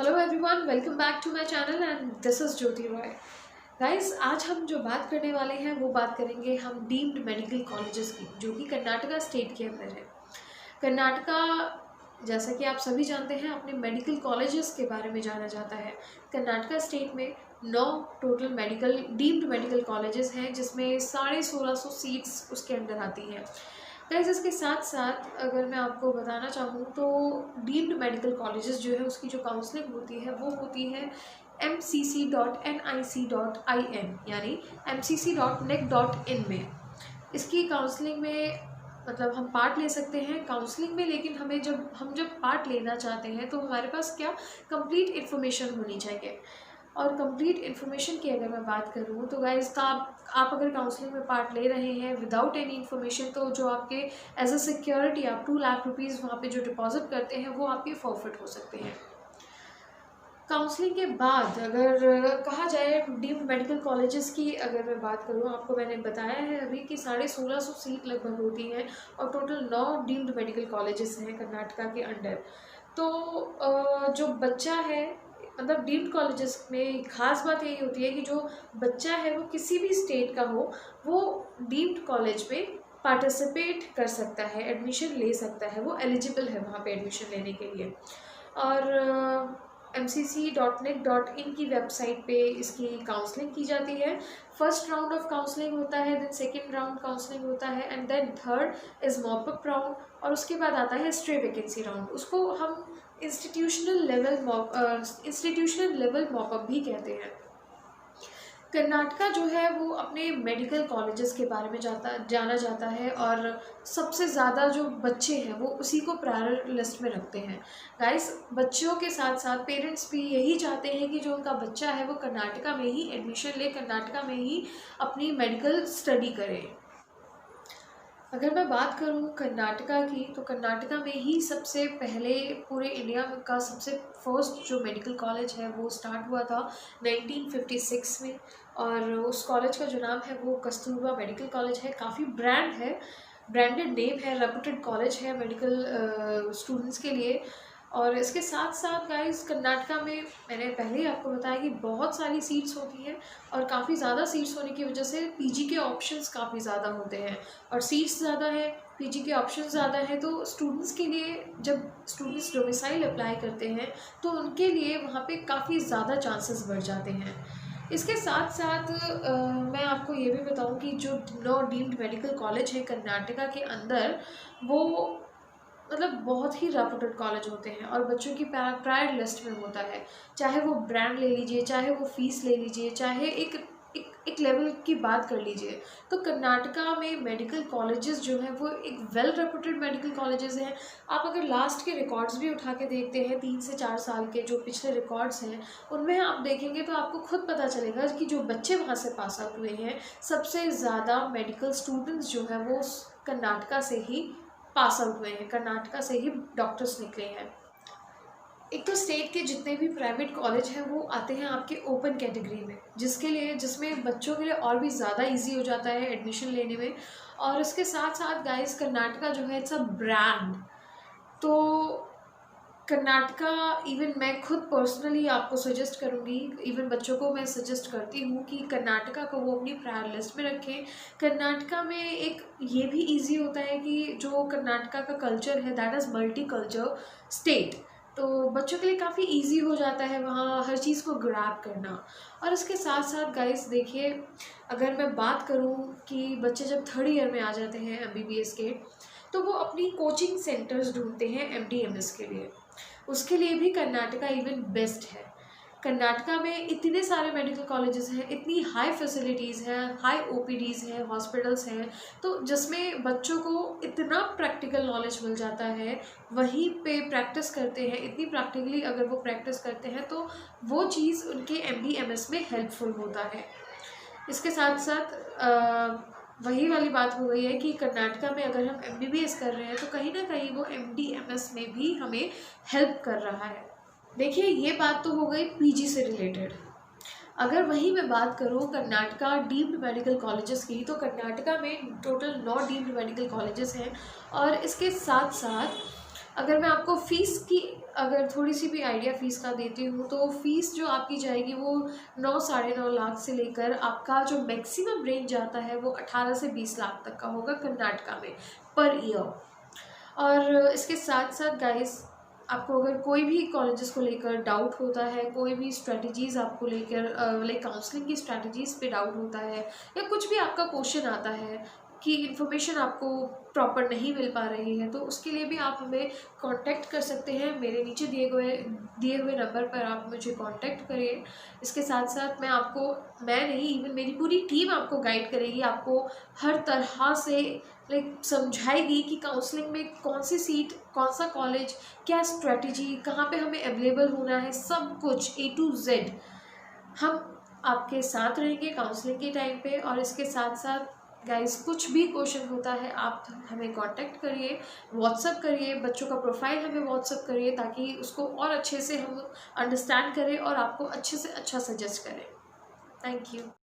Hello everyone, welcome back to my channel and this is Jyoti Roy. Guys, आज हम जो बात करने वाले हैं वो बात करेंगे हम डीम्ड मेडिकल कॉलेजेस की, जो कि कर्नाटका स्टेट के अंदर है। कर्नाटका, जैसा कि आप सभी जानते हैं, अपने मेडिकल कॉलेजेस के बारे में जाना जाता है। कर्नाटका स्टेट में 9 टोटल डीम्ड मेडिकल कॉलेजेस हैं, जिसमें 1650 सीट्स उसके अंदर आती हैं। गाइस, इसके साथ साथ अगर मैं आपको बताना चाहूँ तो डीम्ड मेडिकल कॉलेजेस जो है उसकी जो काउंसलिंग होती है वो होती है mcc.nic.in यानी mcc.nic.in में। इसकी काउंसलिंग में मतलब हम पार्ट ले सकते हैं काउंसलिंग में, लेकिन हमें जब पार्ट लेना चाहते हैं तो हमारे पास क्या कंप्लीट इन्फॉर्मेशन होनी चाहिए। और कंप्लीट इन्फॉर्मेशन की अगर मैं बात करूँ तो गाइस, तो आप अगर काउंसलिंग में पार्ट ले रहे हैं विदाउट एनी इन्फॉर्मेशन, तो जो आपके एज अ सिक्योरिटी आप 2 लाख रुपीज़ वहाँ पे जो डिपॉजिट करते हैं वो आपके फॉरफिट हो सकते हैं। काउंसलिंग के बाद अगर कहा जाए डीम्ड मेडिकल कॉलेजेस की अगर मैं बात करूँ, आपको मैंने बताया है अभी कि 1650 सीट लगभग होती हैं और टोटल 9 डीम्ड मेडिकल कॉलेजेस हैं कर्नाटका के अंडर। तो जो बच्चा है, मतलब डीम्ड कॉलेजेस में ख़ास बात यही होती है कि जो बच्चा है वो किसी भी स्टेट का हो, वो डीम्ड कॉलेज में पार्टिसिपेट कर सकता है, एडमिशन ले सकता है, वो एलिजिबल है वहाँ पे एडमिशन लेने के लिए। और mcc.nic.in की वेबसाइट पे इसकी काउंसलिंग की जाती है। फर्स्ट राउंड ऑफ काउंसलिंग होता है, देन सेकेंड राउंड काउंसलिंग होता है and then third is mop up round, और उसके बाद आता है स्ट्रे वैकेंसी राउंड। उसको हम इंस्टीट्यूशनल लेवल मॉपअप भी कहते हैं। कर्नाटका जो है वो अपने मेडिकल कॉलेजेस के बारे में जाना जाता है, और सबसे ज़्यादा जो बच्चे हैं वो उसी को प्रायर लिस्ट में रखते हैं। गाइस, बच्चों के साथ साथ पेरेंट्स भी यही चाहते हैं कि जो उनका बच्चा है वो कर्नाटका में ही एडमिशन ले, कर्नाटका में ही अपनी मेडिकल स्टडी करे। अगर मैं बात करूं कर्नाटका की, तो कर्नाटका में ही सबसे पहले पूरे इंडिया का सबसे फर्स्ट जो मेडिकल कॉलेज है वो स्टार्ट हुआ था 1956 में, और उस कॉलेज का जो नाम है वो कस्तूरबा मेडिकल कॉलेज है। काफ़ी ब्रांडेड नेम है, रेपुटेड कॉलेज है मेडिकल स्टूडेंट्स के लिए। और इसके साथ साथ गाइस, कर्नाटका में मैंने पहले ही आपको बताया कि बहुत सारी सीट्स होती हैं, और काफ़ी ज़्यादा सीट्स होने की वजह से पीजी के ऑप्शंस काफ़ी ज़्यादा होते हैं, और सीट्स ज़्यादा है, पीजी के ऑप्शंस ज़्यादा है, तो स्टूडेंट्स के लिए जब स्टूडेंट्स डोमिसाइल अप्लाई करते हैं तो उनके लिए वहाँ पे काफ़ी ज़्यादा चांसेस बढ़ जाते हैं। इसके साथ साथ मैं आपको ये भी बताऊं कि जो 9 डीम्ड मेडिकल कॉलेज है कर्नाटका के अंदर, वो मतलब बहुत ही रेपुटेड कॉलेज होते हैं और बच्चों की प्रायर लिस्ट में होता है। चाहे वो ब्रांड ले लीजिए, चाहे वो फीस ले लीजिए, चाहे एक लेवल की बात कर लीजिए, तो कर्नाटका में मेडिकल कॉलेजेस जो हैं वो एक वेल रेपुटेड मेडिकल कॉलेजेस हैं। आप अगर लास्ट के रिकॉर्ड्स भी उठा के देखते हैं, 3 से 4 साल के जो पिछले रिकॉर्ड्स हैं, उनमें आप देखेंगे तो आपको खुद पता चलेगा कि जो बच्चे वहाँ से पास आउट हुए हैं, सबसे ज़्यादा मेडिकल स्टूडेंट्स जो हैं वो कर्नाटका से ही पास आउट हुए हैं, कर्नाटका से ही डॉक्टर्स निकले हैं। एक तो स्टेट के जितने भी प्राइवेट कॉलेज हैं वो आते हैं आपके ओपन कैटेगरी में, जिसमें बच्चों के लिए और भी ज़्यादा इजी हो जाता है एडमिशन लेने में। और इसके साथ साथ गाइस, कर्नाटका जो है इट्स अ ब्रांड। तो कर्नाटका, इवन मैं खुद पर्सनली आपको सजेस्ट करूँगी, इवन बच्चों को मैं सजेस्ट करती हूँ कि कर्नाटका को वो अपनी प्रायर लिस्ट में रखें। कर्नाटका में एक ये भी इजी होता है कि जो कर्नाटका का कल्चर है that is multi culture state, तो बच्चों के लिए काफ़ी इजी हो जाता है वहाँ हर चीज़ को ग्रैब करना। और इसके साथ साथ गाइस देखिए, अगर मैं बात करूँ कि बच्चे जब 3rd ईयर में आ जाते हैं MBBS के, तो वो अपनी कोचिंग सेंटर्स ढूंढते हैं MD-MS के लिए। उसके लिए भी कर्नाटका इवन बेस्ट है। कर्नाटका में इतने सारे मेडिकल कॉलेजेस हैं, इतनी हाई फैसिलिटीज़ हैं, हाई OPDs हैं, हॉस्पिटल्स हैं, तो जिसमें बच्चों को इतना प्रैक्टिकल नॉलेज मिल जाता है, वहीं पे प्रैक्टिस करते हैं। इतनी प्रैक्टिकली अगर वो प्रैक्टिस करते हैं तो वो चीज़ उनके MD-MS में हेल्पफुल होता है। इसके साथ साथ वही वाली बात हो गई है कि कर्नाटका में अगर हम MBBS कर रहे हैं तो कहीं ना कहीं वो MD-MS में भी हमें हेल्प कर रहा है। देखिए, ये बात तो हो गई PG से रिलेटेड। अगर वहीं मैं बात करूँ कर्नाटका डीम्ड मेडिकल कॉलेजेस की, तो कर्नाटका में टोटल 9 डीम्ड मेडिकल कॉलेजेस हैं। और इसके साथ साथ अगर मैं आपको फ़ीस की अगर थोड़ी सी भी आइडिया फ़ीस का देती हूँ, तो फ़ीस जो आपकी जाएगी वो 9 साढ़े 9 लाख से लेकर आपका जो मैक्सिमम रेंज जाता है वो 18 से 20 लाख तक का होगा कर्नाटका में पर ईयर। और इसके साथ साथ गाइस, आपको अगर कोई भी कॉलेजेस को लेकर डाउट होता है, कोई भी स्ट्रेटजीज़ आपको लेकर लाइक काउंसलिंग की स्ट्रेटजीज़ पे डाउट होता है, या कुछ भी आपका क्वेश्चन आता है कि इन्फॉर्मेशन आपको प्रॉपर नहीं मिल पा रही है, तो उसके लिए भी आप हमें कांटेक्ट कर सकते हैं। मेरे नीचे दिए हुए नंबर पर आप मुझे कांटेक्ट करिए। इसके साथ साथ मैं नहीं, इवन मेरी पूरी टीम आपको गाइड करेगी, आपको हर तरह से लाइक समझाएगी कि काउंसलिंग में कौन सी सीट, कौन सा कॉलेज, क्या स्ट्रेटजी, कहाँ पे हमें अवेलेबल होना है, सब कुछ A to Z हम आपके साथ रहेंगे काउंसलिंग के टाइम पे। और इसके साथ साथ गाइस, कुछ भी क्वेश्चन होता है आप हमें कांटेक्ट करिए, व्हाट्सअप करिए, बच्चों का प्रोफाइल हमें व्हाट्सअप करिए, ताकि उसको और अच्छे से हम अंडरस्टैंड करें और आपको अच्छे से अच्छा सजेस्ट करें। Thank you.